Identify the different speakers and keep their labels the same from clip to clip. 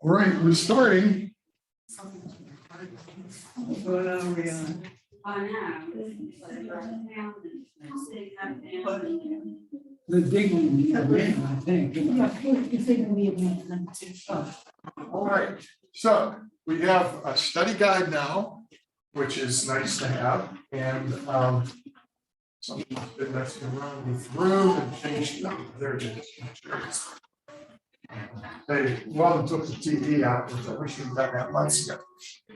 Speaker 1: All right, we're starting.
Speaker 2: What are we on? The dignity of man, I think.
Speaker 1: All right, so we have a study guide now, which is nice to have, and something's been messing around with the room and changed. No, there it is. They took the TV out, which I wish we'd done that months ago.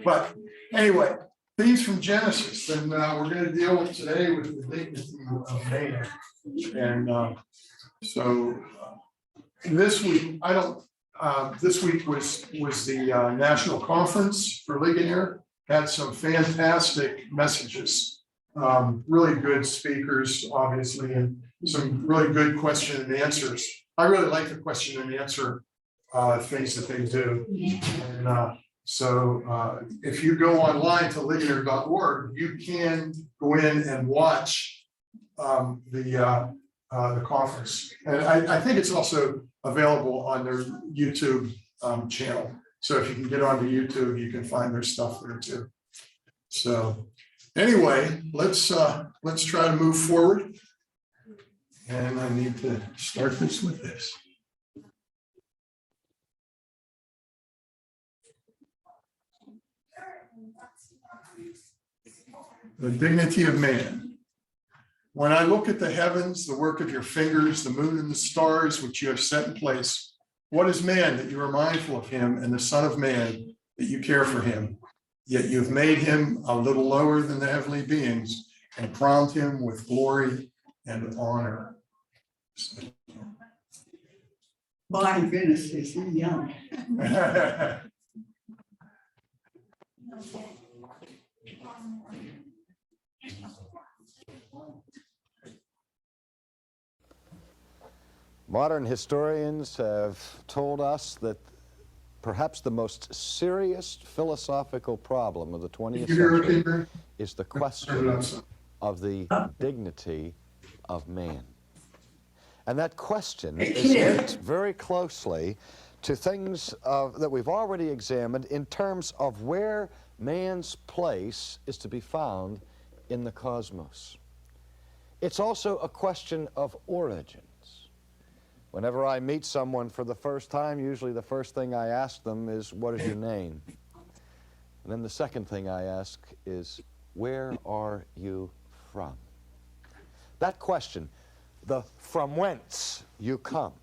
Speaker 1: But anyway, things from Genesis, and we're going to deal with today with the dignity of man. And this week, this week was the national conference for Ligonier. Had some fantastic messages, really good speakers, obviously, and some really good question and answers. I really like the question and answer things that they do. And if you go online to ligonier.org, you can go in and watch the conference. And I think it's also available on their YouTube channel. So if you can get onto YouTube, you can find their stuff there too. So anyway, let's try to move forward. And I need to start this with this. The dignity of man. When I look at the heavens, the work of your fingers, the moon and the stars, which you have set in place, what is man that you are mindful of him, and the Son of Man that you care for him? Yet you have made him a little lower than the heavenly beings and crowned him with glory and honor.
Speaker 2: My goodness, is he young?
Speaker 3: Modern historians have told us that perhaps the most serious philosophical problem of the 20th century is the question of the dignity of man. And that question is linked very closely to things that we've already examined in terms of where man's place is to be found in the cosmos. It's also a question of origins. Whenever I meet someone for the first time, usually the first thing I ask them is, what is your name? And then the second thing I ask is, where are you from? That question, the from whence you come,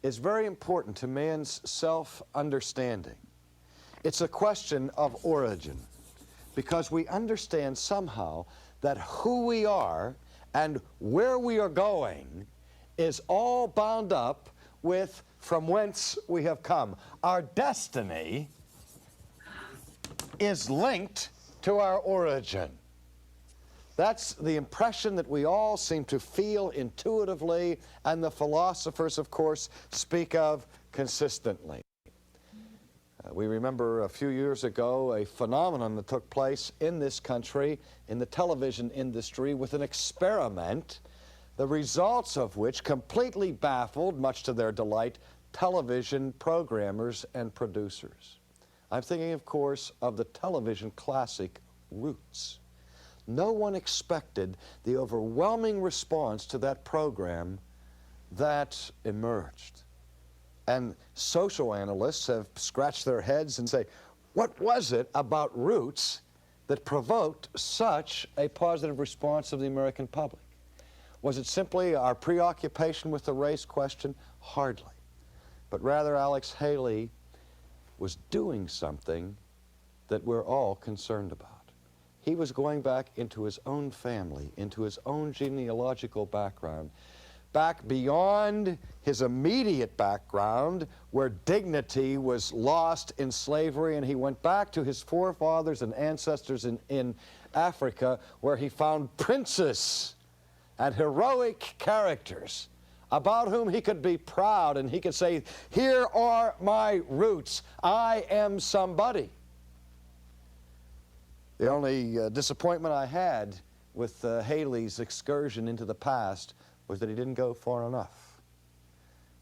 Speaker 3: is very important to man's self-understanding. It's a question of origin, because we understand somehow that who we are and where we are going is all bound up with from whence we have come. Our destiny is linked to our origin. That's the impression that we all seem to feel intuitively, and the philosophers, of course, speak of consistently. We remember a few years ago a phenomenon that took place in this country, in the television industry, with an experiment, the results of which completely baffled, much to their delight, television programmers and producers. I'm thinking, of course, of the television classic Roots. No one expected the overwhelming response to that program that emerged. And social analysts have scratched their heads and say, what was it about Roots that provoked such a positive response of the American public? Was it simply our preoccupation with the race question? Hardly. But rather, Alex Haley was doing something that we're all concerned about. He was going back into his own family, into his own genealogical background, back beyond his immediate background, where dignity was lost in slavery, and he went back to his forefathers and ancestors in Africa, where he found princes and heroic characters about whom he could be proud, and he could say, here are my roots, I am somebody. The only disappointment I had with Haley's excursion into the past was that he didn't go far enough.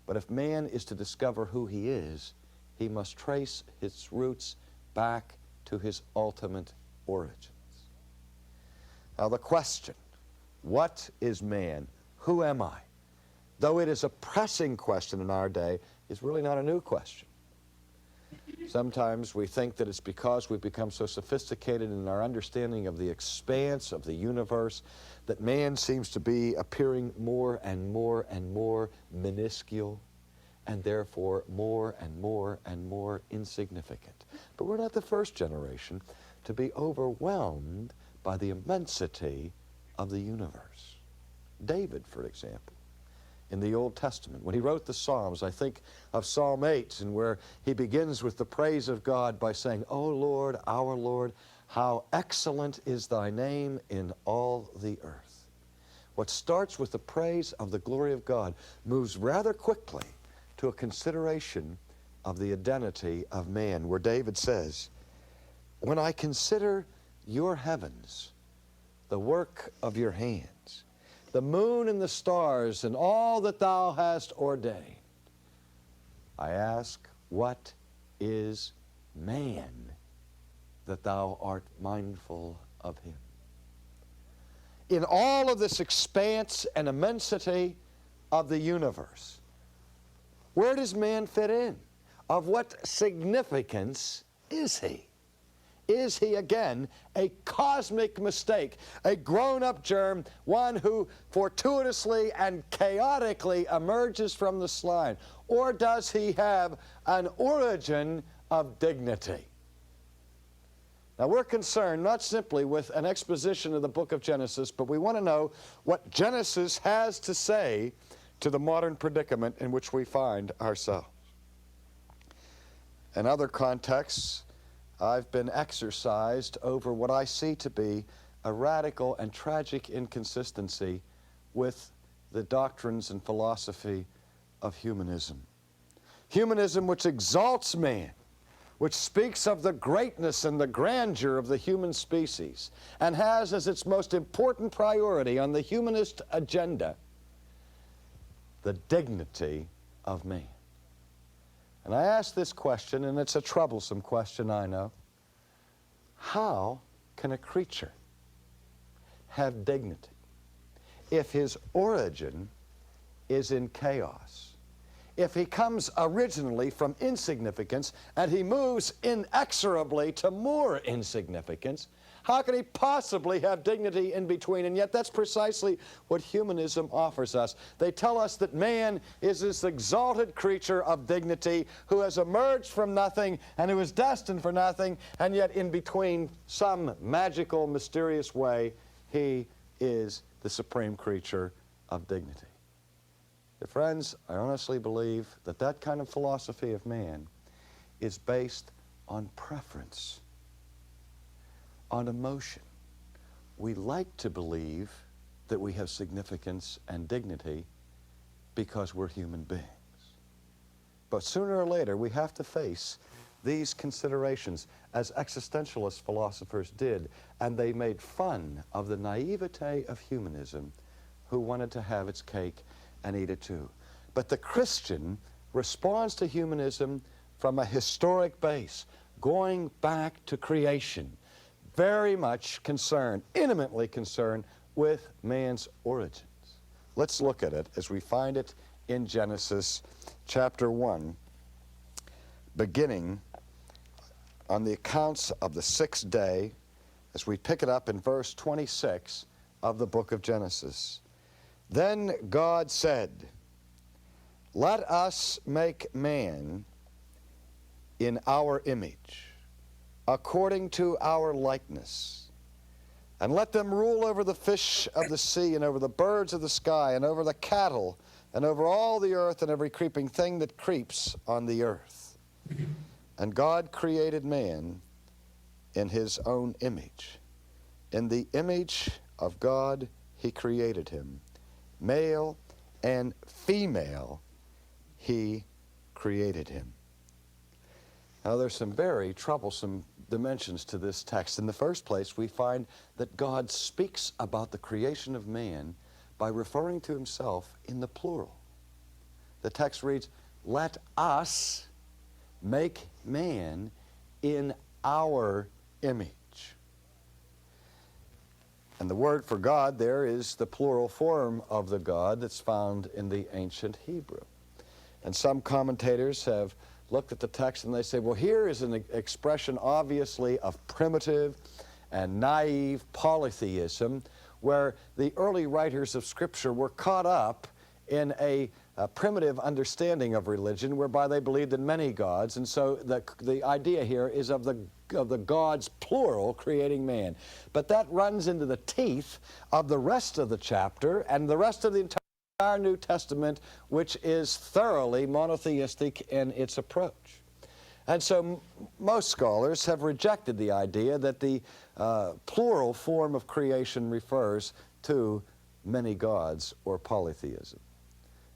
Speaker 3: But if man is to discover who he is, he must trace his roots back to his ultimate origins. Now the question, what is man? Who am I? Though it is a pressing question in our day, is really not a new question. Sometimes we think that it's because we've become so sophisticated in our understanding of the expanse of the universe that man seems to be appearing more and more and more minuscule, and therefore more and more and more insignificant. But we're not the first generation to be overwhelmed by the immensity of the universe. David, for example, in the Old Testament, when he wrote the Psalms, I think of Psalm 8, and where he begins with the praise of God by saying, "O Lord, our Lord, how excellent is thy name in all the earth." What starts with the praise of the glory of God moves rather quickly to a consideration of the identity of man, where David says, "When I consider your heavens, the work of your hands, the moon and the stars and all that thou hast ordained, I ask, what is man that thou art mindful of him?" In all of this expanse and immensity of the universe, where does man fit in? Of what significance is he? Is he, again, a cosmic mistake, a grown-up germ, one who fortuitously and chaotically emerges from the slime? Or does he have an origin of dignity? Now, we're concerned not simply with an exposition of the book of Genesis, but we want to know what Genesis has to say to the modern predicament in which we find ourselves. In other contexts, I've been exercised over what I see to be a radical and tragic inconsistency with the doctrines and philosophy of humanism. Humanism which exalts man, which speaks of the greatness and the grandeur of the human species, and has as its most important priority on the humanist agenda the dignity of man. And I ask this question, and it's a troublesome question, I know. How can a creature have dignity if his origin is in chaos? If he comes originally from insignificance and he moves inexorably to more insignificance, how can he possibly have dignity in between? And yet that's precisely what humanism offers us. They tell us that man is this exalted creature of dignity who has emerged from nothing and who is destined for nothing, and yet in between, some magical, mysterious way, he is the supreme creature of dignity. Dear friends, I honestly believe that that kind of philosophy of man is based on preference, on emotion. We like to believe that we have significance and dignity because we're human beings. But sooner or later, we have to face these considerations, as existentialist philosophers did, and they made fun of the naivete of humanism, who wanted to have its cake and eat it too. But the Christian responds to humanism from a historic base, going back to creation, very much concerned, intimately concerned with man's origins. Let's look at it as we find it in Genesis chapter 1, beginning on the accounts of the sixth day, as we pick it up in verse 26 of the book of Genesis. Then God said, "Let us make man in our image, according to our likeness, and let them rule over the fish of the sea, and over the birds of the sky, and over the cattle, and over all the earth, and every creeping thing that creeps on the earth." And God created man in his own image. In the image of God he created him. Male and female he created him. Now there's some very troublesome dimensions to this text. In the first place, we find that God speaks about the creation of man by referring to himself in the plural. the text reads, let us make man in our image. And the word for God there is the plural form of the God that's found in the ancient Hebrew. And some commentators have looked at the text and they say, well, here is an expression obviously of primitive and naive polytheism, where the early writers of Scripture were caught up in a primitive understanding of religion whereby they believed in many gods. And so the idea here is of the gods, plural, creating man. But that runs into the teeth of the rest of the chapter and the rest of the entire New Testament, which is thoroughly monotheistic in its approach. And so most scholars have rejected the idea that the plural form of creation refers to many gods or polytheism.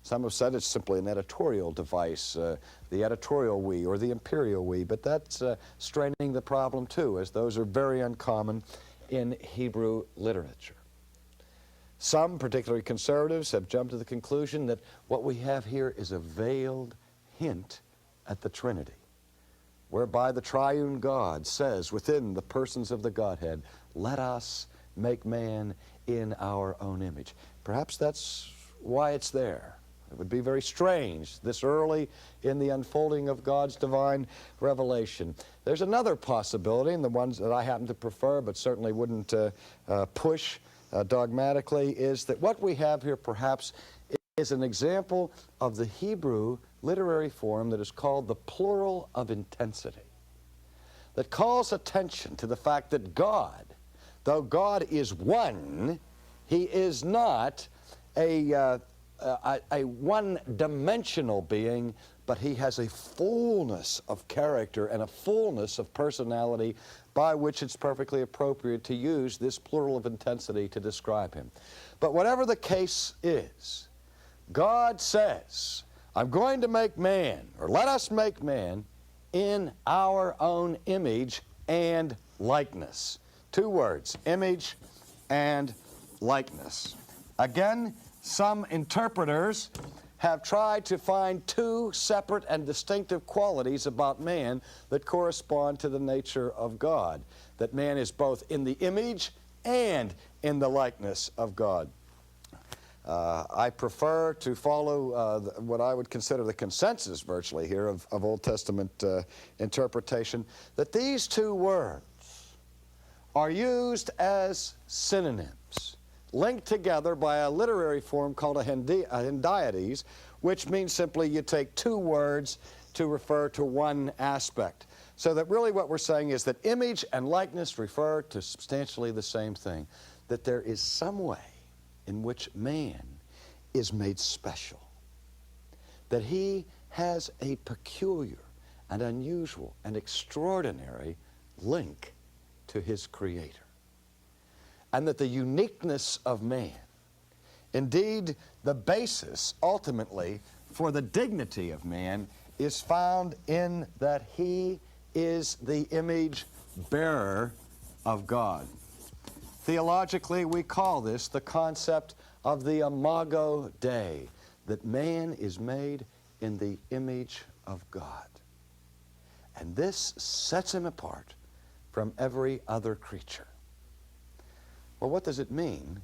Speaker 3: Some have said it's simply an editorial device, the editorial we or the imperial we, but that's straining the problem too, as those are very uncommon in Hebrew literature. Some, particularly conservatives, have jumped to the conclusion that what we have here is a veiled hint at the Trinity, whereby the triune God says within the persons of the Godhead, let us make man in our own image. Perhaps that's why it's there. It would be very strange this early in the unfolding of God's divine revelation. There's another possibility, and the ones that I happen to prefer but certainly wouldn't push dogmatically, is that what we have here perhaps is an example of the Hebrew literary form that is called the plural of intensity, that calls attention to the fact that God, though God is one, he is not a one-dimensional being, but he has a fullness of character and a fullness of personality by which it's perfectly appropriate to use this plural of intensity to describe him. But whatever the case is, God says, I'm going to make man, or let us make man, in our own image and likeness. Two words, image and likeness. Again, some interpreters have tried to find two separate and distinctive qualities about man that correspond to the nature of God, that man is both in the image and in the likeness of God. I prefer to follow what I would consider the consensus virtually here of Old Testament interpretation, that these two words are used as synonyms, linked together by a literary form called a hendiades, which means simply you take two words to refer to one aspect. So that really what we're saying is that image and likeness refer to substantially the same thing, that there is some way in which man is made special, that he has a peculiar and unusual and extraordinary link to his Creator, and that the uniqueness of man, indeed the basis ultimately for the dignity of man, is found in that he is the image bearer of God. Theologically, we call this the concept of the Imago Dei, that man is made in the image of God. And this sets him apart from every other creature. Well, what does it mean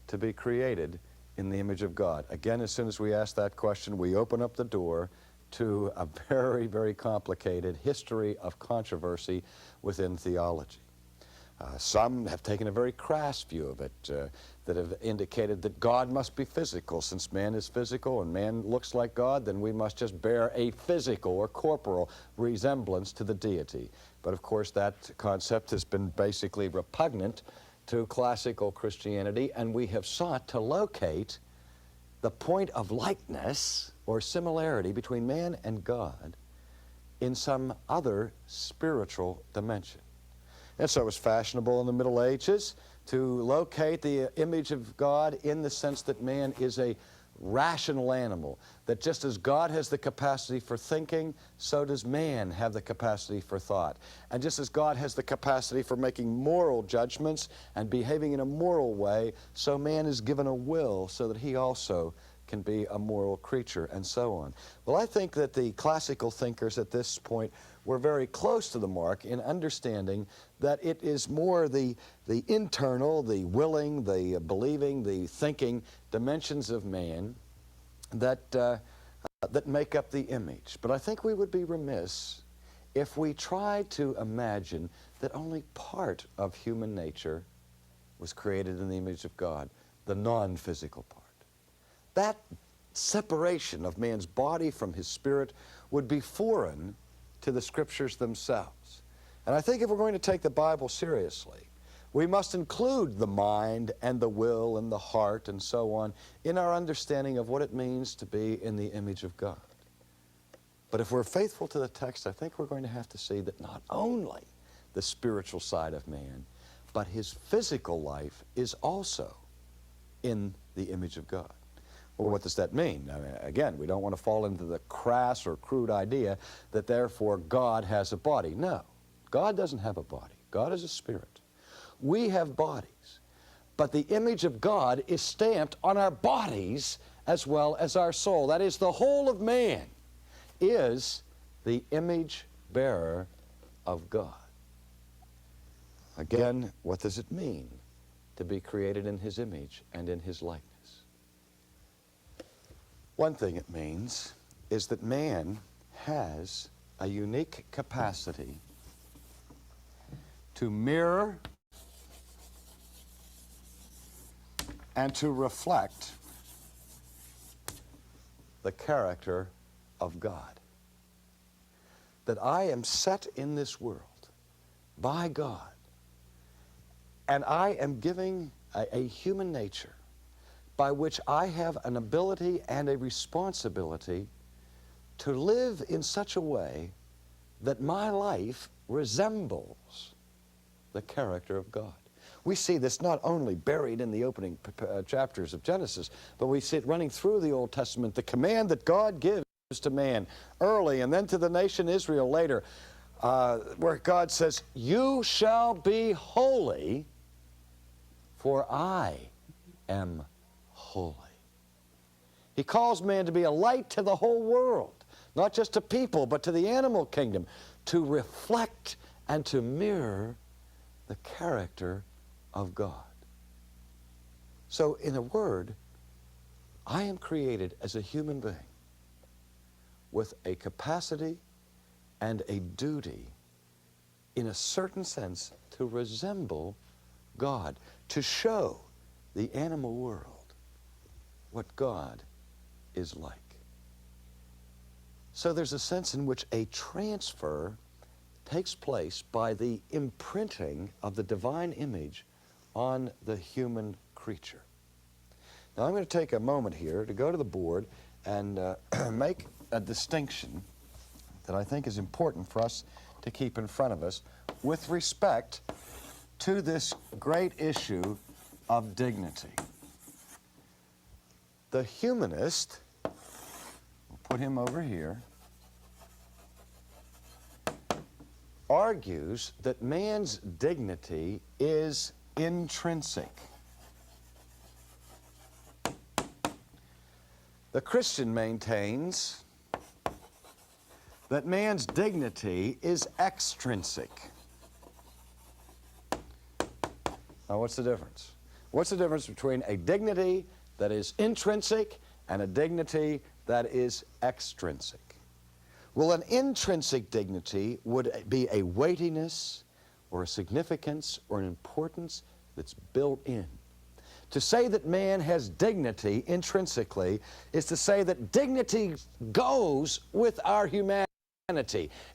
Speaker 3: to be created in the image of God? Again, as soon as we ask that question, we open up the door to a very, very complicated history of controversy within theology. Some have taken a very crass view of it, that have indicated that God must be physical. Since man is physical and man looks like God, then we must just bear a physical or corporal resemblance to the deity. But of course that concept has been basically repugnant to classical Christianity, and we have sought to locate the point of likeness or similarity between man and God in some other spiritual dimension. And so it was fashionable in the Middle Ages to locate the image of God in the sense that man is a rational animal, that just as God has the capacity for thinking, so does man have the capacity for thought. And just as God has the capacity for making moral judgments and behaving in a moral way, so man is given a will so that he also can be a moral creature, and so on. Well, I think that the classical thinkers at this point were very close to the mark in understanding that it is more the internal, the willing, the believing, the thinking dimensions of man that, that make up the image. But I think we would be remiss if we tried to imagine that only part of human nature was created in the image of God, the non-physical part. That separation of man's body from his spirit would be foreign to the Scriptures themselves. And I think if we're going to take the Bible seriously, we must include the mind and the will and the heart and so on in our understanding of what it means to be in the image of God. But if we're faithful to the text, I think we're going to have to see that not only the spiritual side of man, but his physical life is also in the image of God. Well, what does that mean? I mean, again, we don't want to fall into the crass or crude idea that therefore God has a body. No, God doesn't have a body. God is a spirit. We have bodies, but the image of God is stamped on our bodies as well as our soul. That is, the whole of man is the image bearer of God. Again, what does it mean to be created in His image and in His likeness? One thing it means is that man has a unique capacity to mirror and to reflect the character of God. That I am set in this world by God, and I am giving a human nature by which I have an ability and a responsibility to live in such a way that my life resembles the character of God. We see this not only buried in the opening chapters of Genesis, but we see it running through the Old Testament, the command that God gives to man early and then to the nation Israel later, where God says, "You shall be holy, for I am holy." He calls man to be a light to the whole world, not just to people, but to the animal kingdom, to reflect and to mirror the character of God. So, in a word, I am created as a human being with a capacity and a duty, in a certain sense, to resemble God, to show the animal world what God is like. So there's a sense in which a transfer takes place by the imprinting of the divine image on the human creature. Now I'm going to take a moment here to go to the board and make a distinction that I think is important for us to keep in front of us with respect to this great issue of dignity. The humanist, we'll put him over here, argues that man's dignity is intrinsic. The Christian maintains that man's dignity is extrinsic. Now, what's the difference? What's the difference between a dignity that is intrinsic and a dignity that is extrinsic? Well, an intrinsic dignity would be a weightiness or a significance or an importance that's built in. To say that man has dignity intrinsically is to say that dignity goes with our humanity.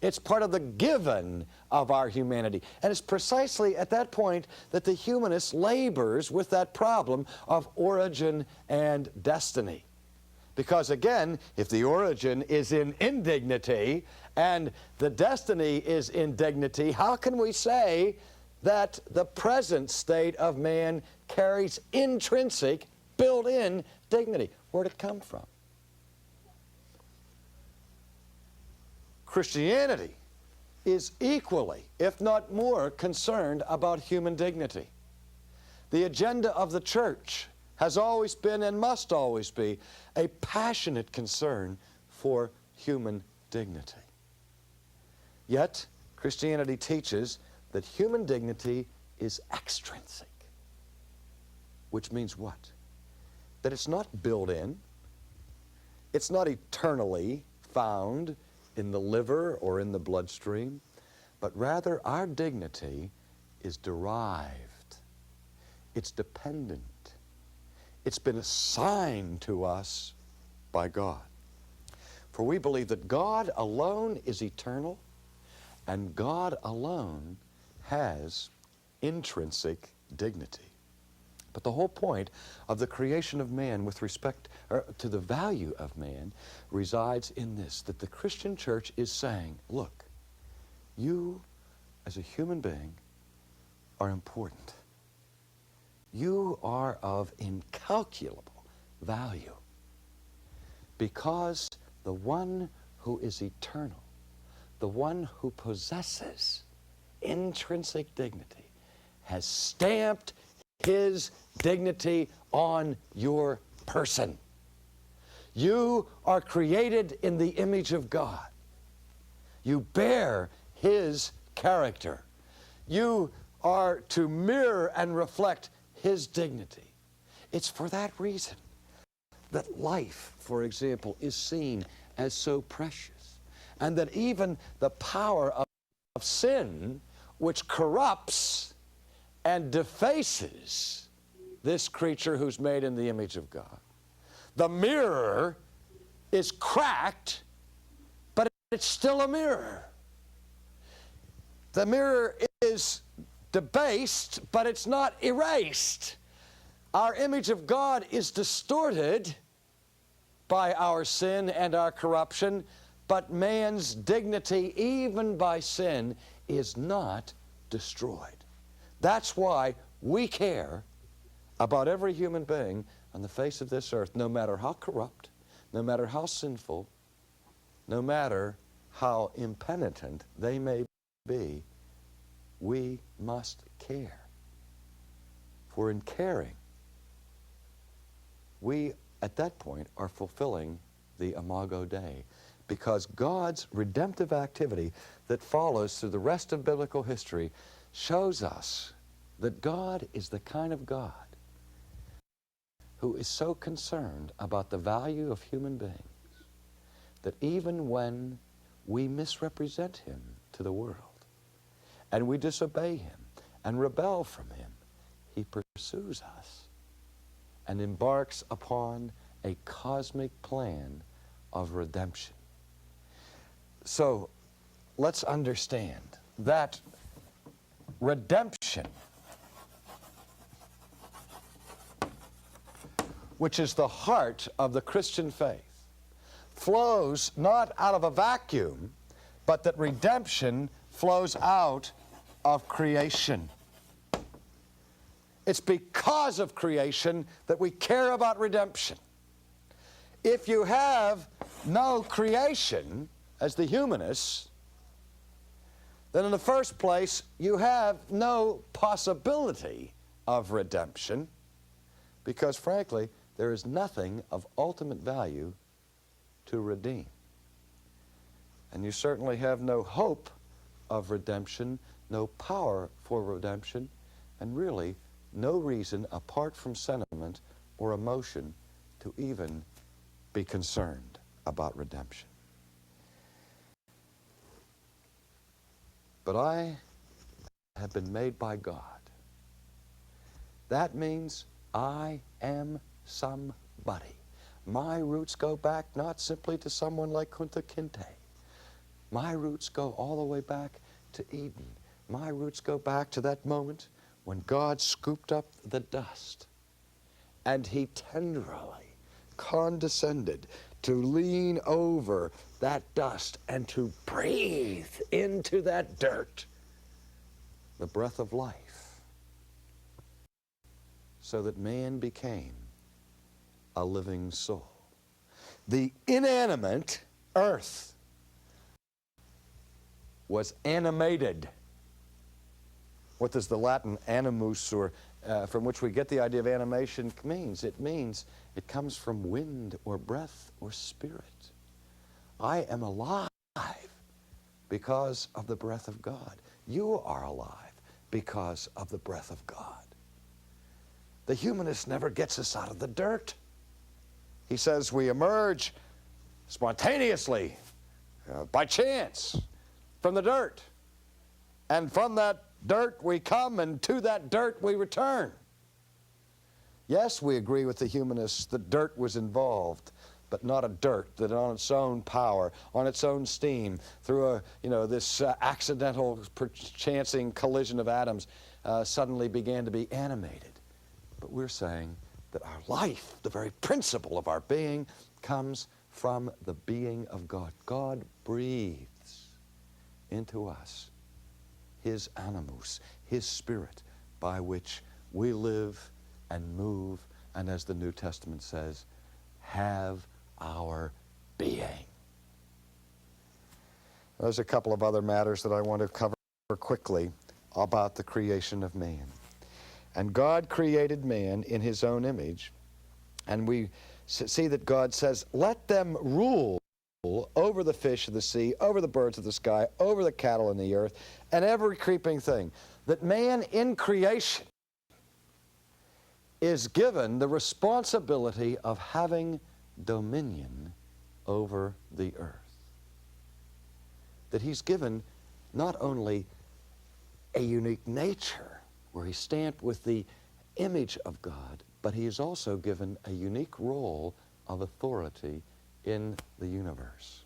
Speaker 3: It's part of the given of our humanity. And it's precisely at that point that the humanist labors with that problem of origin and destiny. Because again, if the origin is in indignity and the destiny is in dignity, how can we say that the present state of man carries intrinsic, built-in dignity? Where'd it come from? Christianity is equally, if not more, concerned about human dignity. The agenda of the church has always been and must always be a passionate concern for human dignity. Yet, Christianity teaches that human dignity is extrinsic, which means what? That it's not built in, it's not eternally found in the liver or in the bloodstream, but rather our dignity is derived, it's dependent, it's been assigned to us by God. For we believe that God alone is eternal, and God alone has intrinsic dignity. But the whole point of the creation of man with respect to the value of man resides in this, that the Christian church is saying, look, you as a human being are important. You are of incalculable value because the one who is eternal, the one who possesses intrinsic dignity, has stamped his dignity on your person. You are created in the image of God. You bear his character. You are to mirror and reflect his dignity. It's for that reason that life, for example, is seen as so precious, and that even the power of sin, which corrupts and defaces this creature who's made in the image of God. The mirror is cracked, but it's still a mirror. The mirror is debased, but it's not erased. Our image of God is distorted by our sin and our corruption, but man's dignity, even by sin, is not destroyed. That's why we care about every human being on the face of this earth, no matter how corrupt, no matter how sinful, no matter how impenitent they may be. We must care. For in caring, we at that point are fulfilling the Imagio Dei, because God's redemptive activity that follows through the rest of biblical history shows us that God is the kind of God who is so concerned about the value of human beings that even when we misrepresent him to the world and we disobey him and rebel from him, he pursues us and embarks upon a cosmic plan of redemption. So let's understand that redemption, which is the heart of the Christian faith, flows not out of a vacuum, but that redemption flows out of creation. It's because of creation that we care about redemption. If you have no creation, as the humanists, then in the first place, you have no possibility of redemption, because frankly, there is nothing of ultimate value to redeem. And you certainly have no hope of redemption, no power for redemption, and really no reason apart from sentiment or emotion to even be concerned about redemption. But I have been made by God. That means I am somebody. My roots go back not simply to someone like Kunta Kinte. My roots go all the way back to Eden. My roots go back to that moment when God scooped up the dust and he tenderly condescended to lean over that dust and to breathe into that dirt the breath of life, so that man became a living soul. The inanimate earth was animated. What does the Latin animus or from which we get the idea of animation means. It means it comes from wind or breath or spirit. I am alive because of the breath of God. You are alive because of the breath of God. The humanist never gets us out of the dirt. He says we emerge spontaneously, by chance, from the dirt. And from that dirt we come, and to that dirt we return. Yes, we agree with the humanists that dirt was involved, but not a dirt that on its own power, on its own steam, through this accidental chancing collision of atoms, suddenly began to be animated. But we're saying that our life, the very principle of our being, comes from the being of God. God breathes into us His animus, His spirit, by which we live and move, and as the New Testament says, have our being. There's a couple of other matters that I want to cover quickly about the creation of man. And God created man in His own image, and we see that God says, let them rule over the fish of the sea, over the birds of the sky, over the cattle in the earth, and every creeping thing. That man in creation is given the responsibility of having dominion over the earth. That he's given not only a unique nature, where he's stamped with the image of God, but he is also given a unique role of authority in the universe,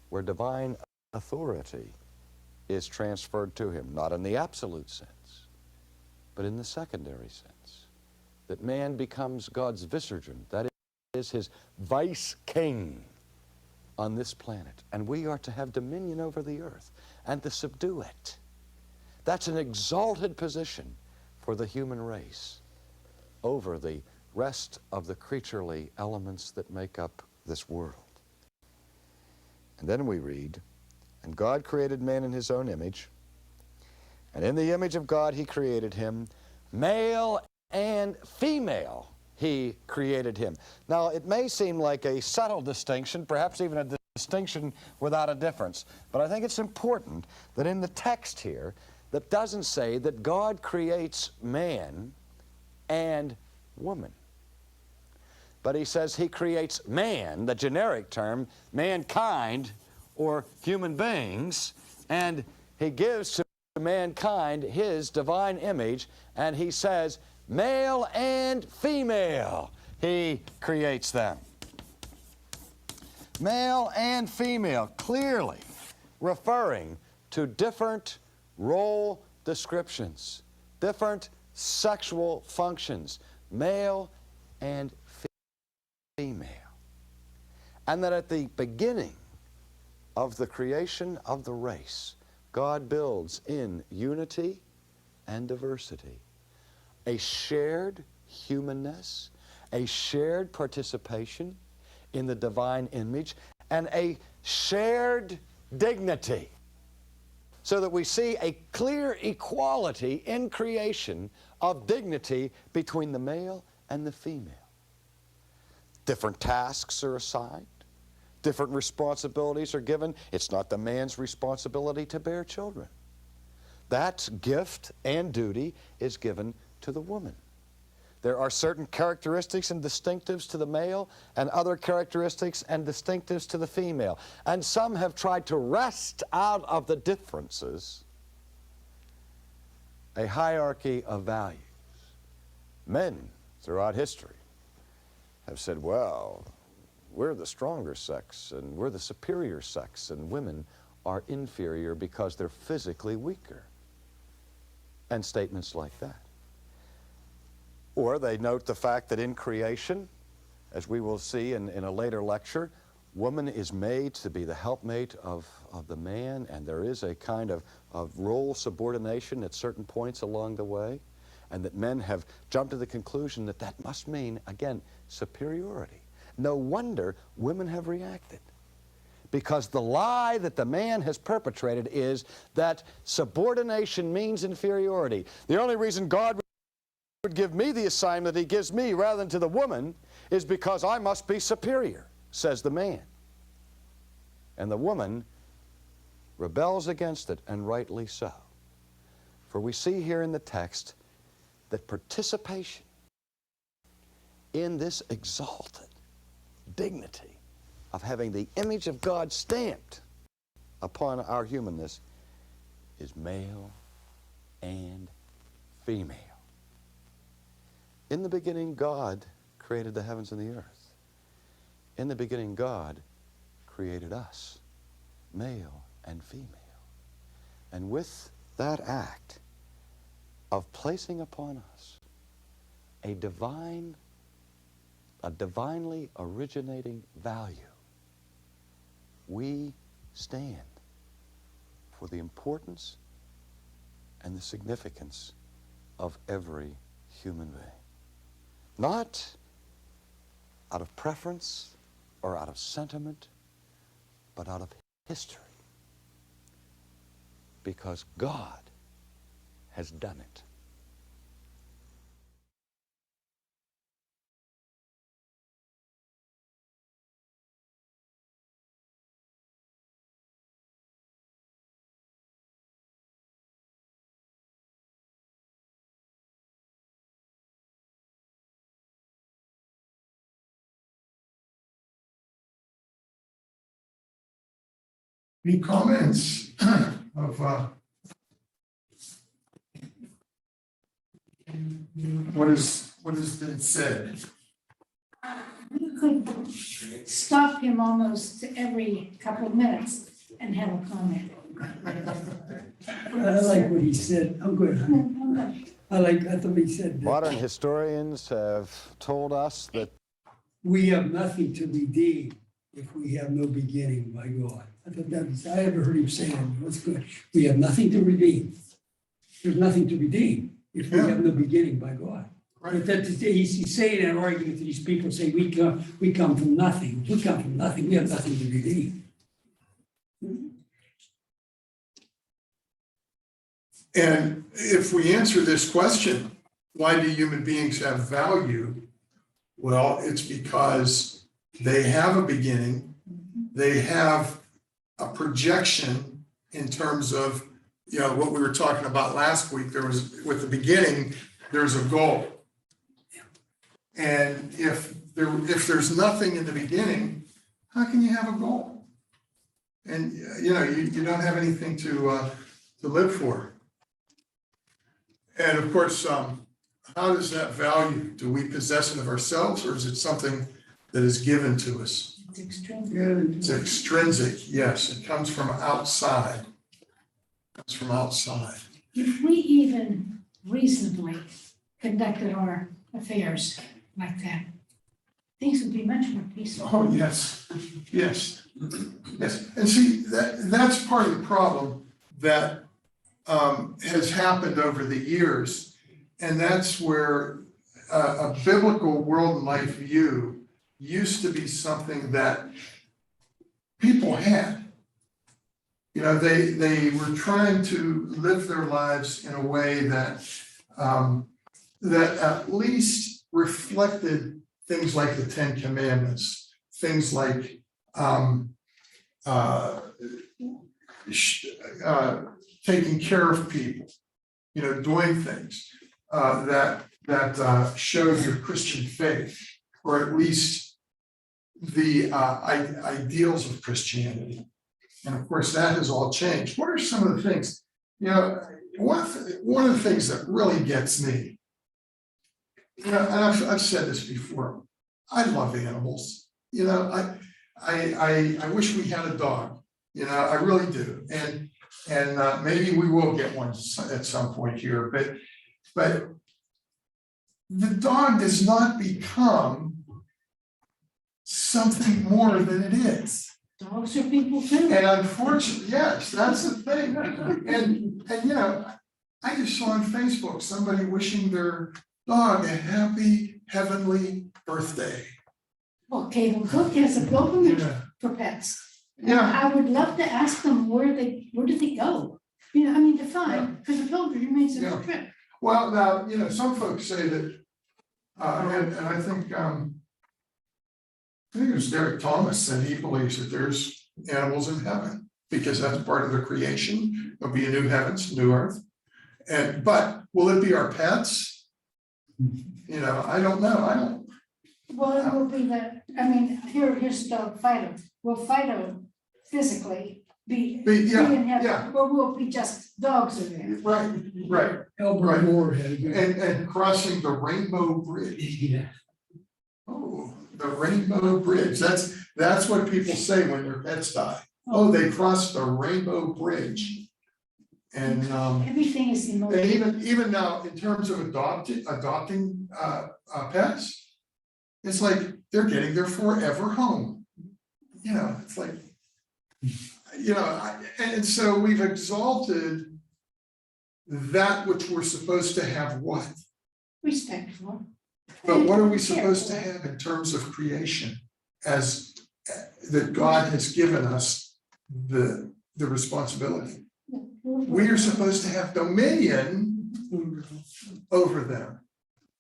Speaker 3: where divine authority is transferred to him, not in the absolute sense, but in the secondary sense, that man becomes God's vicegerent, that is his vice king on this planet, and we are to have dominion over the earth and to subdue it. That's an exalted position for the human race over the rest of the creaturely elements that make up this world. And then we read, and God created man in His own image, and in the image of God He created him, male and female He created him. Now, it may seem like a subtle distinction, perhaps even a distinction without a difference, but I think it's important that in the text here, that doesn't say that God creates man and woman. But He says He creates man, the generic term, mankind, or human beings, and He gives to mankind His divine image, and He says, male and female, He creates them. Male and female, clearly referring to different role descriptions, different sexual functions, male and female. And that at the beginning of the creation of the race, God builds in unity and diversity a shared humanness, a shared participation in the divine image, and a shared dignity. So that we see a clear equality in creation of dignity between the male and the female. Different tasks are assigned. Different responsibilities are given. It's not the man's responsibility to bear children. That gift and duty is given to the woman. There are certain characteristics and distinctives to the male and other characteristics and distinctives to the female. And some have tried to wrest out of the differences a hierarchy of values. Men throughout history have said, well, we're the stronger sex and we're the superior sex, and women are inferior because they're physically weaker. And statements like that. Or they note the fact that in creation, as we will see in a later lecture, woman is made to be the helpmate of the man, and there is a kind of role subordination at certain points along the way, and that men have jumped to the conclusion that that must mean, again, superiority. No wonder women have reacted, because the lie that the man has perpetrated is that subordination means inferiority. The only reason God would give me the assignment that he gives me rather than to the woman is because I must be superior, says the man. And the woman rebels against it, and rightly so. For we see here in the text that participation in this exalted dignity of having the image of God stamped upon our humanness is male and female. In the beginning, God created the heavens and the earth. In the beginning, God created us, male and female. And with that act of placing upon us a divinely originating value, we stand for the importance and the significance of every human being. Not out of preference or out of sentiment, but out of history. Because God has done it.
Speaker 1: Any comments of what has been said?
Speaker 4: We could stop him almost every couple of minutes and have a comment.
Speaker 2: I like what he said. I'm good. I thought he said that
Speaker 3: Modern historians have told us that
Speaker 2: we have nothing to redeem if we have no beginning by God. I thought that was, I ever heard him say that. That's good. We have nothing to redeem. There's nothing to redeem if we have no beginning by God.
Speaker 1: Right.
Speaker 2: But that he's saying an argument to these people say we come from nothing. We come from nothing. We have nothing to redeem.
Speaker 1: And if we answer this question, why do human beings have value? Well, it's because they have a beginning, they have a projection in terms of, you know, what we were talking about last week. There was, with the beginning, there's a goal. And if there's nothing in the beginning, how can you have a goal? And, you know, you don't have anything to live for. And of course, how does that value? Do we possess it of ourselves, or is it something that is given to us?
Speaker 4: It's extremely.
Speaker 1: It's extrinsic, yes. It comes from outside. It comes from outside.
Speaker 4: If we even reasonably conducted our affairs like that, things would be much more peaceful.
Speaker 1: Oh, yes, yes, yes. And see, that's part of the problem that has happened over the years. And that's where a biblical world and life view used to be something that people had. You know, they were trying to live their lives in a way that that at least reflected things like the Ten Commandments, things like taking care of people, you know, doing things that show your Christian faith, or at least the ideals of Christianity. And of course, that has all changed. What are some of the things? You know, one of the things that really gets me, you know, and I've said this before, I love animals. You know, I wish we had a dog. You know, I really do. And maybe we will get one at some point here, but the dog does not become something more than it is.
Speaker 4: Dogs are people too.
Speaker 1: And unfortunately, yes, that's the thing. And you know, I just saw on Facebook somebody wishing their dog a happy heavenly birthday.
Speaker 4: Well, Cable Cook has a pilgrimage
Speaker 1: Yeah.
Speaker 4: for pets.
Speaker 1: Yeah.
Speaker 4: I would love to ask them where did they go? You know, I mean, to find, because a pilgrimage means a
Speaker 1: Yeah.
Speaker 4: trip.
Speaker 1: Well, now, some folks say that, and I think it was Derek Thomas said he believes that there's animals in heaven because that's part of the creation. There'll be a new heavens, new earth. But will it be our pets? I don't know.
Speaker 4: Well, it will be here's dog Fido. Will Fido physically be in heaven?
Speaker 1: yeah.
Speaker 4: Or will it be just dogs in there?
Speaker 1: Right.
Speaker 2: Albert
Speaker 1: Right.
Speaker 2: Moore had a good.
Speaker 1: And crossing the Rainbow Bridge.
Speaker 2: Yeah.
Speaker 1: Oh, the Rainbow Bridge. That's what people say when their pets die. Oh, they crossed the Rainbow Bridge. And
Speaker 4: Everything is emotional.
Speaker 1: and even now, in terms of adopting pets, it's like they're getting their forever home. It's like, and so we've exalted that which we're supposed to have what?
Speaker 4: Respectful.
Speaker 1: But what are we supposed to have in terms of creation as that God has given us the responsibility? We are supposed to have dominion over them.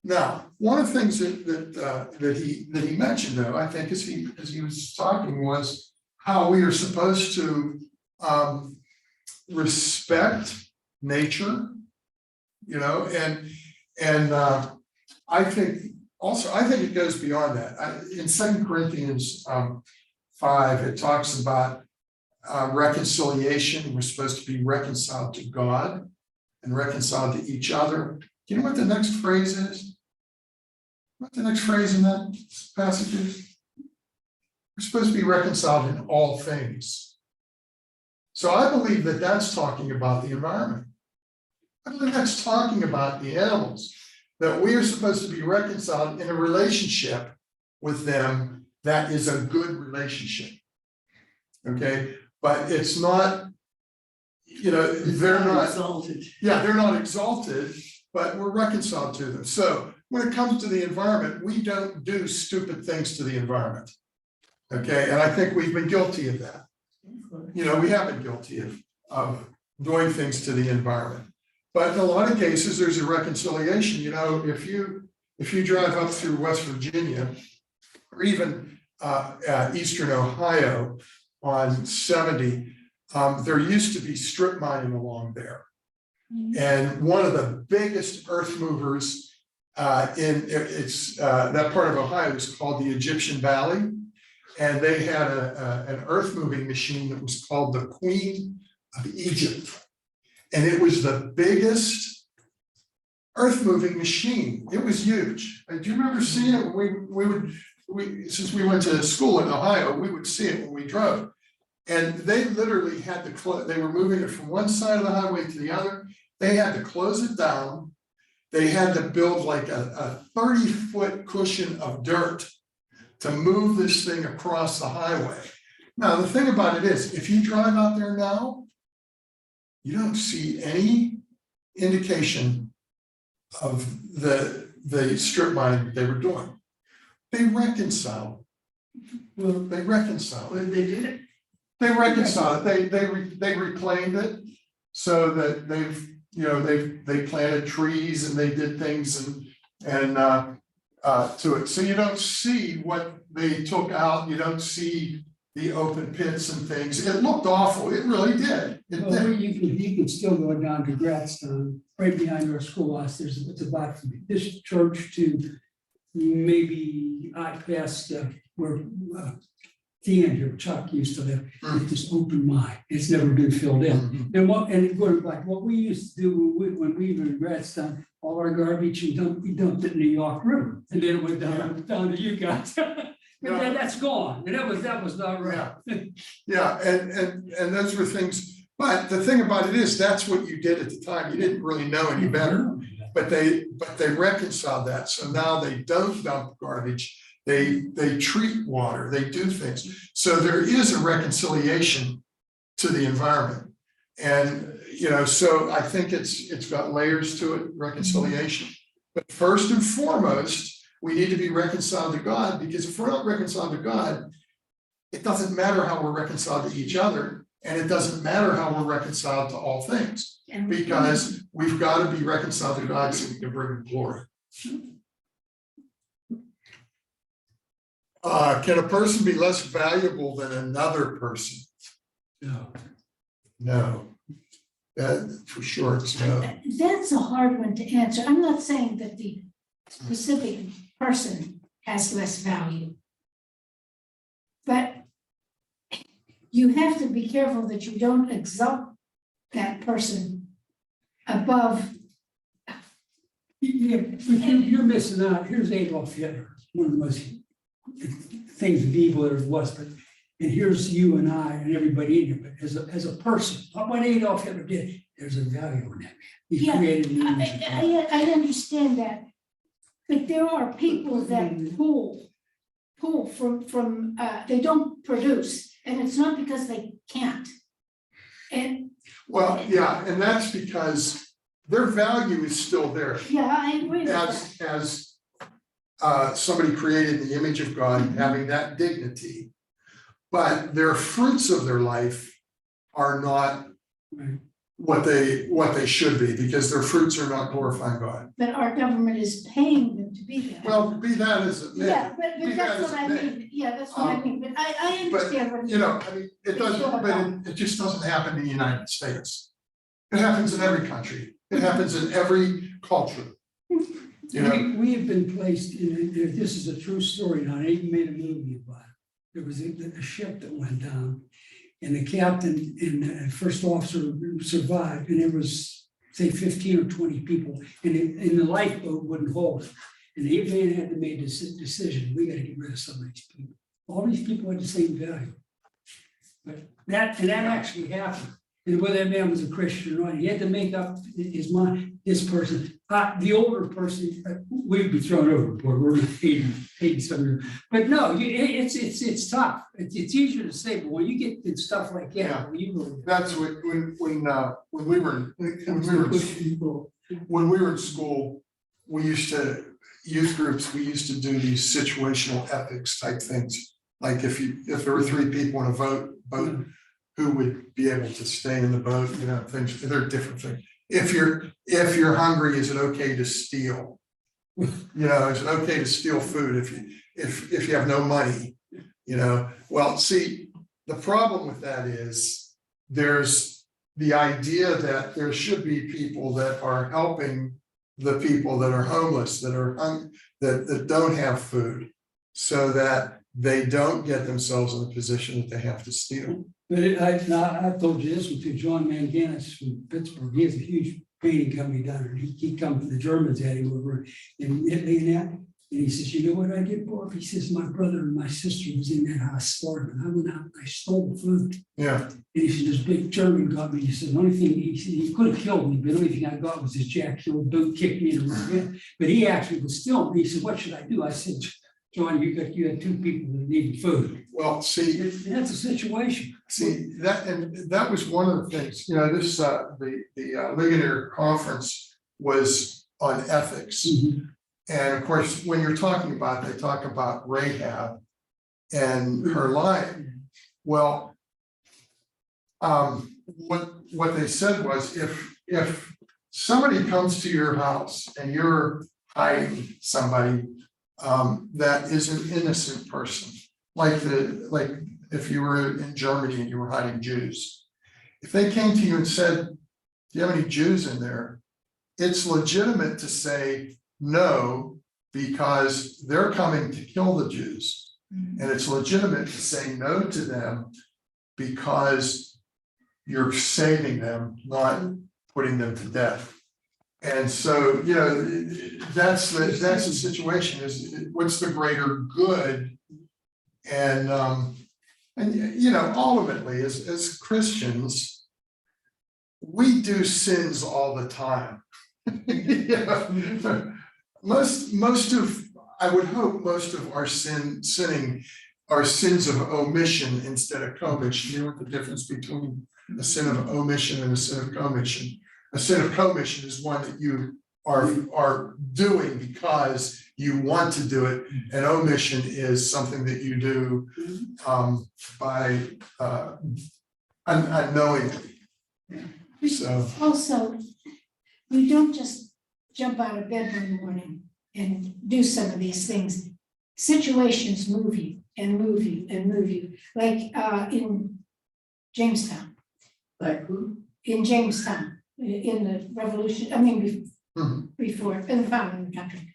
Speaker 1: Now, one of the things that he mentioned, though, I think, as he was talking, was how we are supposed to respect nature, and I think it goes beyond that. In 2 Corinthians 5, it talks about reconciliation. We're supposed to be reconciled to God and reconciled to each other. Do you know what the next phrase is? What the next phrase in that passage is? We're supposed to be reconciled in all things. So I believe that that's talking about the environment. I believe that's talking about the animals, that we are supposed to be reconciled in a relationship with them that is a good relationship. Okay, but it's not, they're not exalted. Yeah, they're not exalted, but we're reconciled to them. So when it comes to the environment, we don't do stupid things to the environment. Okay, and I think we've been guilty of that. We have been guilty of doing things to the environment. But in a lot of cases, there's a reconciliation. If you drive up through West Virginia, or even Eastern Ohio on 70, there used to be strip mining along there. And one of the biggest earth movers that part of Ohio is called the Egyptian Valley. And they had an earth moving machine that was called the Queen of Egypt. And it was the biggest earth moving machine. It was huge. Do you remember seeing it? Since we went to school in Ohio, we would see it when we drove. And they literally had to they were moving it from one side of the highway to the other. They had to close it down. They had to build like a 30-foot cushion of dirt to move this thing across the highway. Now, the thing about it is, if you drive out there now, you don't see any indication of the strip mining that they were doing. They reconciled. Well, they reconciled. They did it. They reconciled it. They reclaimed it so that they planted trees and they did things and to it. So you don't see what they took out. You don't see the open pits and things. It looked awful. It really did.
Speaker 2: You can still go down to Gratstone, right behind our schoolhouse. It's about from this church to maybe out past where D'Angelo Chuck used to live. It's just open mine. It's never been filled in. And what we used to do when we were in Gratstone, all our garbage we dumped it in the York River, and then it went down to you guys. But then that's gone, and that was not right.
Speaker 1: Yeah, and those were things. But the thing about it is, that's what you did at the time. You didn't really know any better. But they reconciled that. So now they don't dump garbage. They treat water. They do things. So there is a reconciliation to the environment, and so I think it's got layers to it. Reconciliation, but first and foremost, we need to be reconciled to God, because if we're not reconciled to God, it doesn't matter how we're reconciled to each other. And it doesn't matter how we're reconciled to all things,
Speaker 4: And
Speaker 1: because we've got to be reconciled to God so we can bring him glory. Can a person be less valuable than another person?
Speaker 2: No.
Speaker 1: No. That for sure it's no.
Speaker 4: that's a hard one to answer. I'm not saying that the specific person has less value. But you have to be careful that you don't exalt that person above.
Speaker 2: Yeah, but you're missing out. Here's Adolf Hitler, one of the most things of evil there was, but, and here's you and I and everybody in here, but as a person, not what Adolf Hitler did, there's a value in that. He
Speaker 4: Yeah,
Speaker 2: created an image of God.
Speaker 4: I understand that, but there are people that pull from, they don't produce, and it's not because they can't. And,
Speaker 1: Well, yeah, and that's because their value is still there.
Speaker 4: yeah, I agree with that.
Speaker 1: As somebody created in the image of God, having that dignity. But their fruits of their life are not
Speaker 2: Right.
Speaker 1: what they should be, because their fruits are not glorifying God.
Speaker 4: But our government is paying them to be that.
Speaker 1: Well, be that as it may.
Speaker 4: Yeah, but
Speaker 1: be that
Speaker 4: that's
Speaker 1: as
Speaker 4: what I
Speaker 1: it may.
Speaker 4: mean, yeah, that's what I mean, but I
Speaker 1: But,
Speaker 4: understand what.
Speaker 1: you know, I mean, it doesn't, but it just doesn't happen in the United States. It happens in every country. It happens in every culture. You know,
Speaker 2: We have been placed in, this is a true story, now, they made a movie about it. There was a ship that went down, and the captain and the first officer survived, and there was, say, 15 or 20 people, and the lifeboat wouldn't hold them. And the man had to make this decision, we gotta get rid of some of these people. All these people had the same value. But that actually happened. And whether that man was a Christian or not, he had to make up his mind, this person, the older person, we'd be thrown overboard, we're 80-some years. But no, it's tough. It's easier to say, but when you get in stuff like that,
Speaker 1: Yeah.
Speaker 2: when you really.
Speaker 1: that's what, when we were in school, we used to, youth groups, we used to do these situational ethics type things. Like if there were 3 people in a boat, who would be able to stay in the boat, you know, things, they're different things. If you're hungry, is it okay to steal? You know, is it okay to steal food if you have no money? You know, well, see, the problem with that is there's the idea that there should be people that are helping the people that are homeless, that don't have food, so that they don't get themselves in a position that they have to steal.
Speaker 2: But I've told you this one too, John Manganis from Pittsburgh, he has a huge painting company down there, he comes, the Germans had him over in Italy and that, and he says, you know what I did, Bob? He says, my brother and my sister was in that house starving, I went out and I stole food.
Speaker 1: Yeah,
Speaker 2: And he said, this big German got me, he said, the only thing, he said, he could have killed me, but the only thing I got was his jack heel boot, kicked me in the rear. But he actually was still, he said, what should I do? I said, John, you had 2 people that needed food.
Speaker 1: well, see,
Speaker 2: That's a situation.
Speaker 1: see, that was one of the things, you know, this, the Ligonier conference was on ethics. And of course, when you're talking about, they talk about Rahab and her lying. Well, what they said was, if somebody comes to your house and you're hiding somebody that is an innocent person, like if you were in Germany and you were hiding Jews, if they came to you and said, do you have any Jews in there? It's legitimate to say no, because they're coming to kill the Jews. And it's legitimate to say no to them because you're saving them, not putting them to death. And so, you know, that's the situation, is what's the greater good? And you know, ultimately, as Christians, we do sins all the time. You know, I would hope most of our sinning are sins of omission instead of commission. You know what the difference between a sin of omission and a sin of commission? A sin of commission is one that you are doing because you want to do it, and omission is something that you do by unknowingly. So,
Speaker 4: Also, you don't just jump out of bed one morning and do some of these things. Situations move you and move you and move you, like in Jamestown.
Speaker 2: Like who?
Speaker 4: In Jamestown, in the revolution, before, in the founding of the country.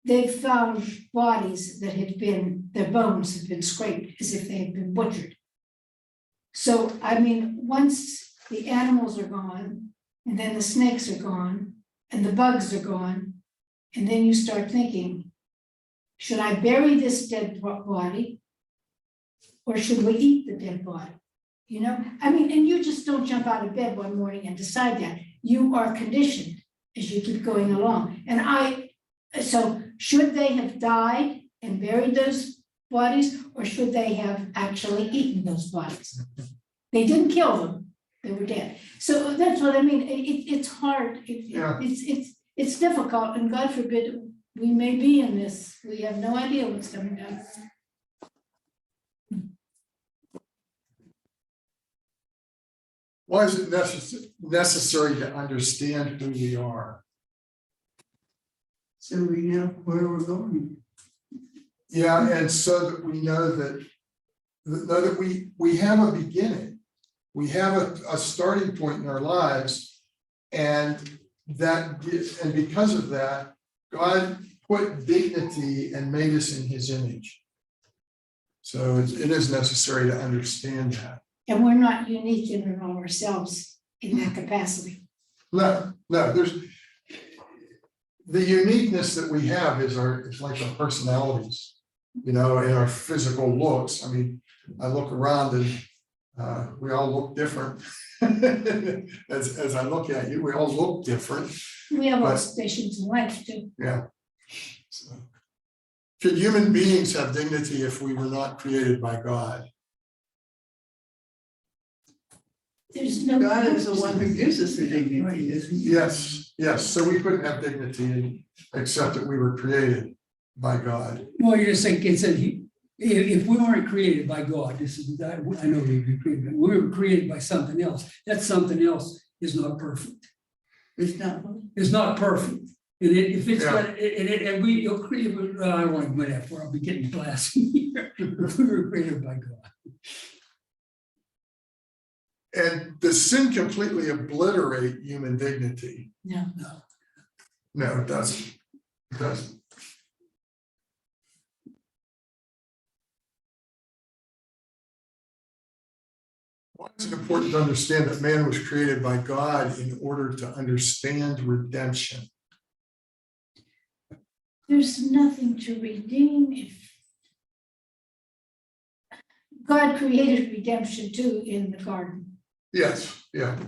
Speaker 4: They found bodies that had been, their bones had been scraped as if they had been butchered. So, once the animals are gone, and then the snakes are gone, and the bugs are gone, and then you start thinking, should I bury this dead body? Or should we eat the dead body? And you just don't jump out of bed one morning and decide that. You are conditioned as you keep going along. So should they have died and buried those bodies, or should they have actually eaten those bodies? They didn't kill them, they were dead. So that's what I mean. It's hard. It's difficult, and God forbid we may be in this. We have no idea what's coming down.
Speaker 1: why is it necessary to understand who we are?
Speaker 2: So we know where we're going.
Speaker 1: Yeah, and so that we know that we have a beginning. We have a starting point in our lives, and because of that, God put dignity and made us in his image. So it is necessary to understand that.
Speaker 4: And we're not unique in and of ourselves in that capacity.
Speaker 1: No, there's the uniqueness that we have is like our personalities, and our physical looks. I look around and we all look different. as I look at you, we all look different.
Speaker 4: We have our stations in life too.
Speaker 1: Yeah. So, could human beings have dignity if we were not created by God?
Speaker 4: There's no.
Speaker 5: God is the one who gives us the dignity, isn't he?
Speaker 1: Yes. So we couldn't have dignity except that we were created by God.
Speaker 2: Well, you're just saying, if we weren't created by God, I know we were created, but we were created by something else. That something else is not perfect.
Speaker 5: It's not.
Speaker 2: It's not perfect. And if it's
Speaker 1: Yeah.
Speaker 2: got, and you'll create, I don't want to go that far, I'll be getting blasted here. If we were created by God.
Speaker 1: And does sin completely obliterate human dignity?
Speaker 4: No.
Speaker 1: No, it doesn't. It doesn't. Why is it important to understand that man was created by God in order to understand redemption?
Speaker 4: There's nothing to redeem if God created redemption too in the garden.
Speaker 1: Yes, yeah.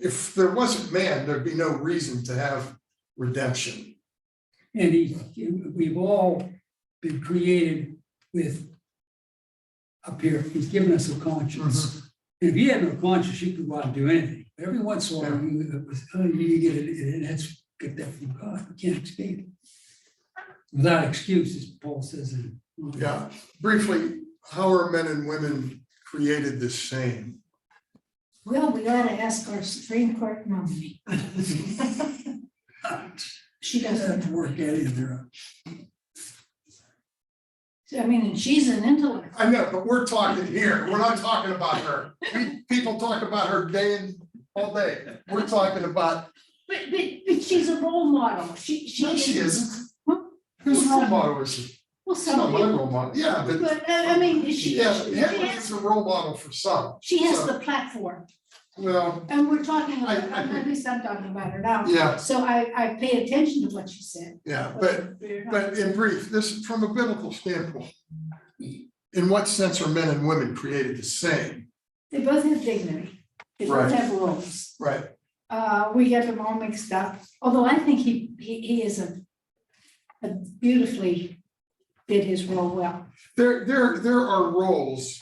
Speaker 1: If there wasn't man, there'd be no reason to have redemption.
Speaker 2: And we've all been created with up here. He's given us a conscience. And if you had no conscience, you could go out and do anything. But every once in a while, you get it, and get that from God. You can't escape it. Without excuse, as Paul says in.
Speaker 1: Yeah, briefly, how are men and women created the same?
Speaker 4: Well, we ought to ask our Supreme Court nominee. She doesn't
Speaker 2: have to work at it there.
Speaker 4: And she's an intellect.
Speaker 1: I know, but we're talking here. We're not talking about her. People talk about her all day. We're talking about.
Speaker 4: But she's a role model.
Speaker 1: No, she isn't. Whose role model is she?
Speaker 4: Well,
Speaker 1: It's not my
Speaker 4: some
Speaker 1: role model. Yeah, but Hitler is a role model for some.
Speaker 4: she has
Speaker 1: So,
Speaker 4: the platform.
Speaker 1: Well,
Speaker 4: And we're talking,
Speaker 1: I
Speaker 4: at least I'm talking about her now.
Speaker 1: Yeah.
Speaker 4: So I pay attention to what she said.
Speaker 1: yeah, but in brief, this from a biblical standpoint, in what sense are men and women created the same?
Speaker 4: They both have dignity. They both
Speaker 1: Right.
Speaker 4: have roles.
Speaker 1: Right.
Speaker 4: We get them all mixed up, although I think he is a beautifully did his role well.
Speaker 1: There are roles.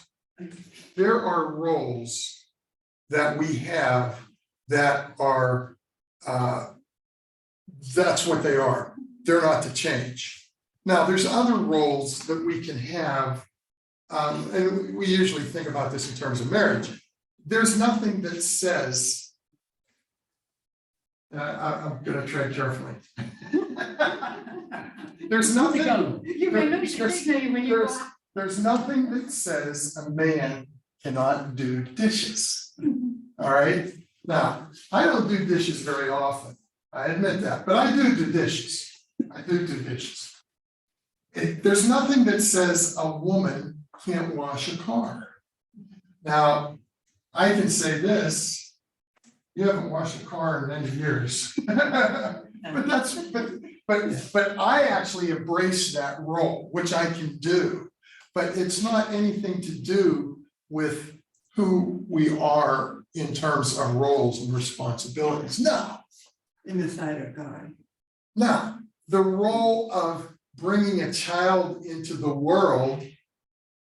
Speaker 1: There are roles that we have that are that's what they are. They're not to change. Now, there's other roles that we can have and we usually think about this in terms of marriage. There's nothing that says, I'm gonna tread carefully. There's nothing,
Speaker 4: You may lose your dignity when you
Speaker 1: there's, there's nothing that says a man cannot do dishes. All right, now, I don't do dishes very often, I admit that, but I do dishes. I do dishes. There's nothing that says a woman can't wash a car. Now, I can say this, you haven't washed a car in many years. But I actually embrace that role, which I can do, but it's not anything to do with who we are in terms of roles and responsibilities. No,
Speaker 5: In the sight of God.
Speaker 1: no, the role of bringing a child into the world,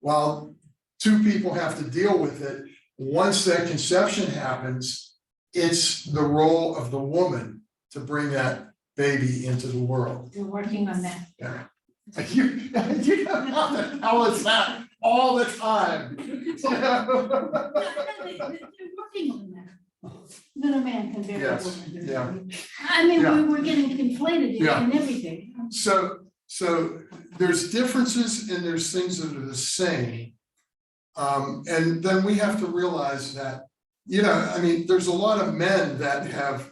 Speaker 1: while two people have to deal with it, once that conception happens, it's the role of the woman to bring that baby into the world.
Speaker 4: You're working on that.
Speaker 1: Yeah. You have to tell us that all the time.
Speaker 4: They're working on that. Then a man can bear a
Speaker 1: Yes,
Speaker 4: woman.
Speaker 1: yeah.
Speaker 4: I mean,
Speaker 1: Yeah.
Speaker 4: we're getting conflated
Speaker 1: Yeah.
Speaker 4: in everything.
Speaker 1: So there's differences and there's things that are the same. And then we have to realize that, I mean, there's a lot of men that have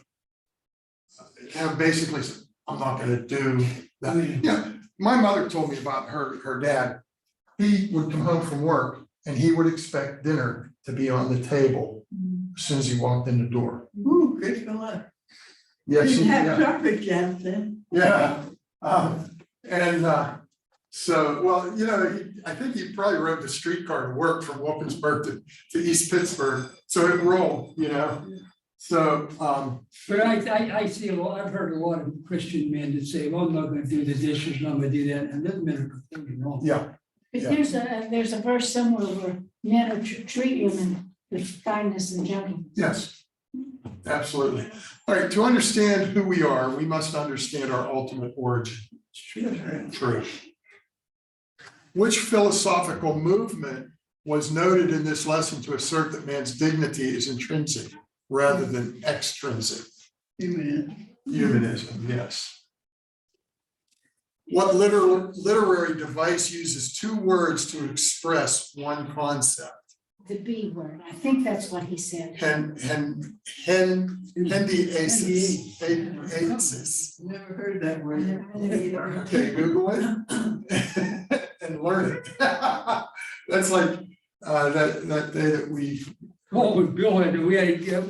Speaker 1: basically said, I'm not gonna do that. Yeah, my mother told me about her dad. He would come home from work and he would expect dinner to be on the table as soon as he walked in the door.
Speaker 5: Ooh, good for luck.
Speaker 1: Yeah,
Speaker 5: Didn't have traffic jams then.
Speaker 1: yeah, so, well, I think he probably rode the streetcar to work from Wilkinsburg to East Pittsburgh, so it rolled, so,
Speaker 2: But I see a lot, I've heard a lot of Christian men that say, well, I'm not gonna do the dishes, I'm gonna do that, and those men are completely wrong.
Speaker 1: yeah,
Speaker 4: But
Speaker 1: Yeah.
Speaker 4: there's a verse somewhere where men are to treat women with kindness and gentleness.
Speaker 1: yes, absolutely. All right, to understand who we are, we must understand our ultimate origin. True. Which philosophical movement was noted in this lesson to assert that man's dignity is intrinsic rather than extrinsic? Humanism, yes. What literary device uses two words to express one concept?
Speaker 4: The B word, I think that's what he said.
Speaker 1: Hendiasis.
Speaker 5: Never heard that word.
Speaker 1: Okay, Google it and learn it. That's like that day that we.
Speaker 2: What was Bill had to, we had to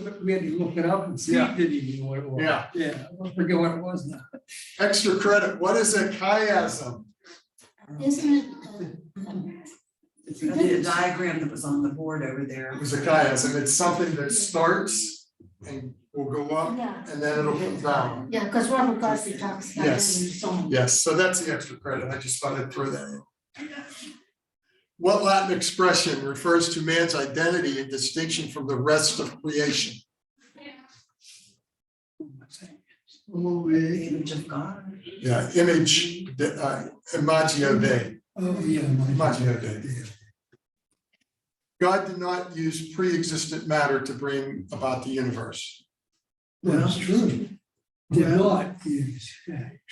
Speaker 2: look it up and see,
Speaker 1: Yeah.
Speaker 2: didn't even know what it was.
Speaker 1: Yeah.
Speaker 2: Yeah, I forget what it was now.
Speaker 1: Extra credit, what is a chiasm?
Speaker 4: Isn't it?
Speaker 6: It's the diagram that was on the board over there.
Speaker 1: It was a chiasm, it's something that starts and will go up
Speaker 4: Yeah,
Speaker 1: and then it'll come down.
Speaker 4: yeah, because Robert Garcia talks about that in
Speaker 1: Yes.
Speaker 4: his song.
Speaker 1: Yes, so that's the extra credit, I just thought I'd throw that in. What Latin expression refers to man's identity and distinction from the rest of creation?
Speaker 6: The image of God.
Speaker 1: Yeah, Imagio Dei.
Speaker 2: Oh, yeah.
Speaker 1: Imagio Dei. God did not use pre-existent matter to bring about the universe.
Speaker 2: That's true. Did not use.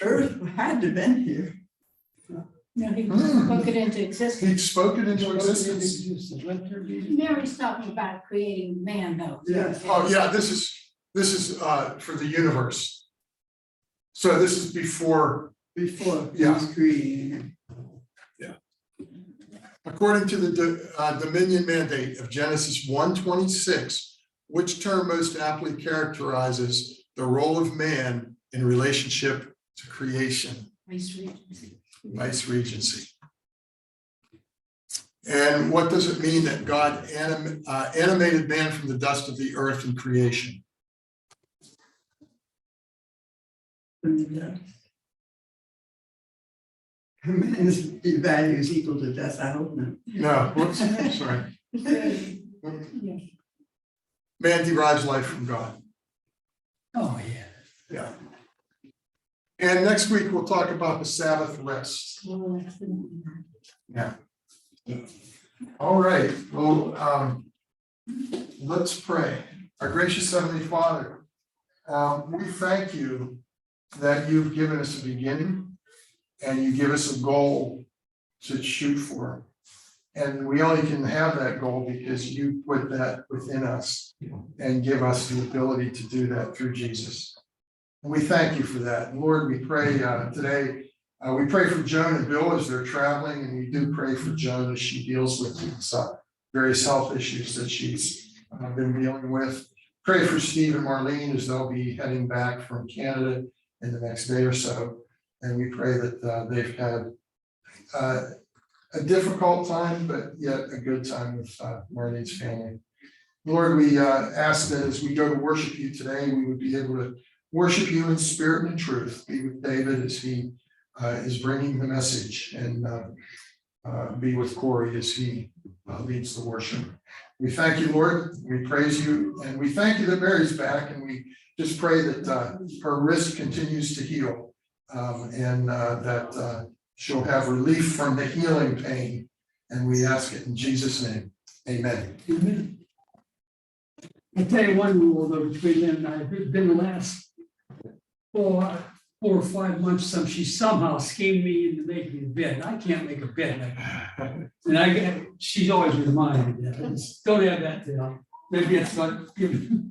Speaker 5: Earth had to have been here.
Speaker 4: No, he spoke it into existence.
Speaker 1: He spoke it into existence.
Speaker 4: Mary's talking about creating man though.
Speaker 5: Yeah.
Speaker 1: Oh, yeah, this is for the universe. So this is before,
Speaker 5: Before he
Speaker 1: Yeah.
Speaker 5: was created.
Speaker 1: according to the Dominion mandate of Genesis 1:26, which term most aptly characterizes the role of man in relationship to creation?
Speaker 4: Vice Regency.
Speaker 1: Vice regency. And what does it mean that God animated man from the dust of the earth in creation?
Speaker 5: Man's value is equal to dust, I hope not.
Speaker 1: No, whoops, sorry. Man derives life from God.
Speaker 2: Oh, yeah.
Speaker 1: Yeah. And next week, we'll talk about the Sabbath rest.
Speaker 4: Well, that's the-
Speaker 1: Yeah. All right, well, let's pray. Our gracious Heavenly Father, we thank you that you've given us a beginning and you give us a goal to shoot for. And we only can have that goal because you put that within us and give us the ability to do that through Jesus. And we thank you for that. And Lord, we pray today, we pray for Joan and Bill as they're traveling, and we do pray for Joan as she deals with these various health issues that she's been dealing with. Pray for Steve and Marlene as they'll be heading back from Canada in the next day or so. And we pray that they've had a difficult time, but yet a good time with Marlene's family. Lord, we ask that as we go to worship you today, we would be able to worship you in spirit and in truth. Be with David as he is bringing the message, and be with Corey as he leads the worship. We thank you, Lord. We praise you, and we thank you that Mary's back, and we just pray that her wrist continues to heal, and that she'll have relief from the healing pain. And we ask it in Jesus' name. Amen.
Speaker 2: Amen. I'll tell you one rule though between them and I, it's been the last 4 or 5 months since she somehow schemed me into making a bid. I can't make a bid. And she's always reminded me that. I just don't have that, maybe it's not given.